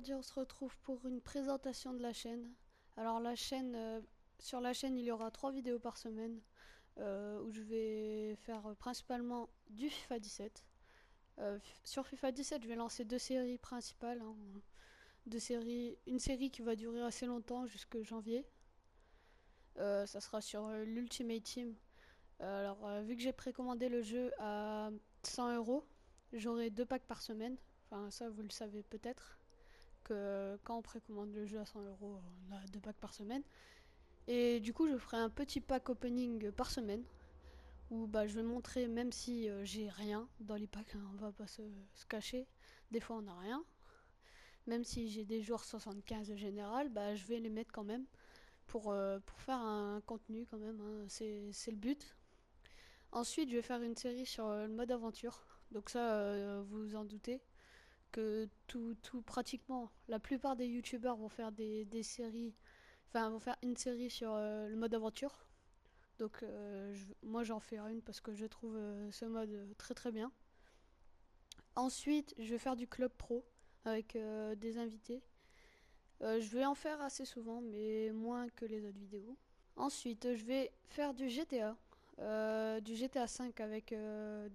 aujourd'hui on se retrouve pour une présentation de la chaîne. Alors sur la chaîne il y aura 3 vidéos par semaine où je vais faire principalement du FIFA 17. Sur FIFA 17 je vais lancer deux séries principales, hein. Une série qui va durer assez longtemps jusque janvier. Ça sera sur l'Ultimate Team. Vu que j'ai précommandé le jeu à 100 €, j'aurai 2 packs par semaine. Enfin ça vous le savez peut-être, que quand on précommande le jeu à 100 €, on a 2 packs par semaine. Et du coup, je ferai un petit pack opening par semaine où je vais montrer, même si j'ai rien dans les packs, hein, on va pas se cacher. Des fois, on n'a rien. Même si j'ai des joueurs 75 général, je vais les mettre quand même pour faire un contenu quand même, hein, c'est le but. Ensuite, je vais faire une série sur le mode aventure. Donc ça, vous vous en doutez que pratiquement la plupart des youtubeurs vont faire des séries, enfin vont faire une série sur le mode aventure. Donc moi j'en fais une parce que je trouve ce mode très très bien. Ensuite je vais faire du club pro avec des invités. Je vais en faire assez souvent mais moins que les autres vidéos. Ensuite je vais faire du GTA 5 avec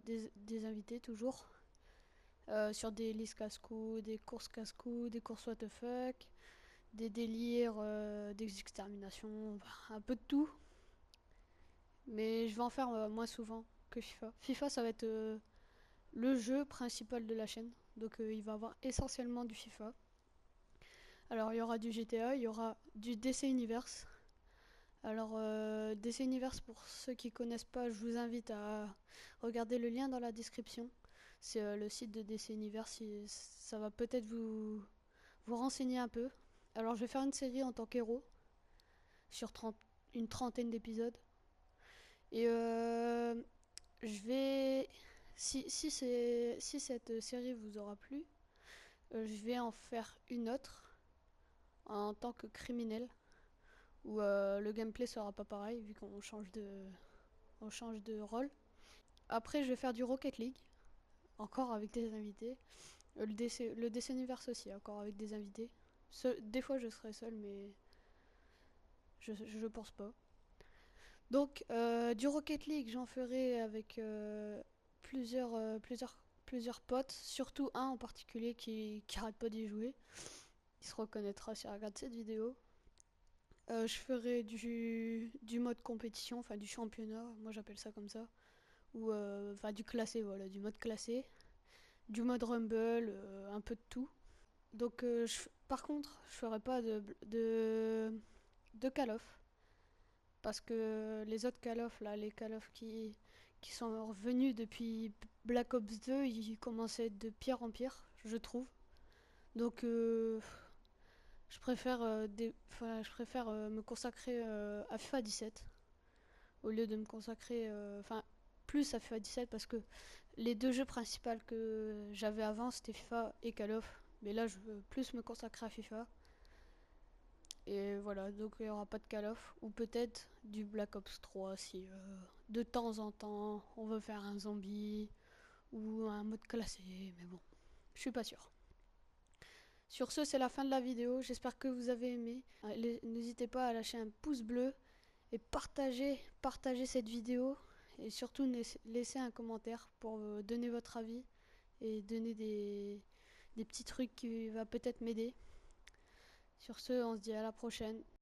des invités toujours. Sur des listes casse-cou, des courses casse-cou, des courses what the fuck, des délires, des exterminations, un peu de tout. Mais je vais en faire moins souvent que FIFA. FIFA, ça va être le jeu principal de la chaîne. Donc il va y avoir essentiellement du FIFA. Alors il y aura du GTA, il y aura du DC Universe. Alors DC Universe, pour ceux qui connaissent pas, je vous invite à regarder le lien dans la description. C'est le site de DC Universe, ça va peut-être vous renseigner un peu. Alors je vais faire une série en tant qu'héros sur une trentaine d'épisodes. Et je vais... Si cette série vous aura plu, je vais en faire une autre en tant que criminel, où le gameplay sera pas pareil vu on change de rôle. Après je vais faire du Rocket League, encore avec des invités. Le DC Universe aussi, encore avec des invités. Des fois je serai seul mais je pense pas. Donc du Rocket League j'en ferai avec plusieurs potes, surtout un en particulier qui arrête pas d'y jouer. Il se reconnaîtra s'il regarde cette vidéo. Je ferai du mode compétition, enfin du championnat, moi j'appelle ça comme ça. Ou enfin du classé, voilà, du mode classé. Du mode rumble, un peu de tout. Donc par contre, je ferai pas de Call of. Parce que les autres Call of, là, les Call of qui sont revenus depuis Black Ops 2, ils commençaient à être de pire en pire, je trouve. Donc je préfère me consacrer à FIFA 17 au lieu de me consacrer plus à FIFA 17 parce que les deux jeux principaux que j'avais avant c'était FIFA et Call of. Mais là je veux plus me consacrer à FIFA. Et voilà, donc il n'y aura pas de Call of, ou peut-être du Black Ops 3 si de temps en temps on veut faire un zombie ou un mode classé, mais bon, je suis pas sûr. Sur ce, c'est la fin de la vidéo, j'espère que vous avez aimé. N'hésitez pas à lâcher un pouce bleu et partager cette vidéo et surtout laisser un commentaire pour donner votre avis et donner des petits trucs qui va peut-être m'aider. Sur ce, on se dit à la prochaine.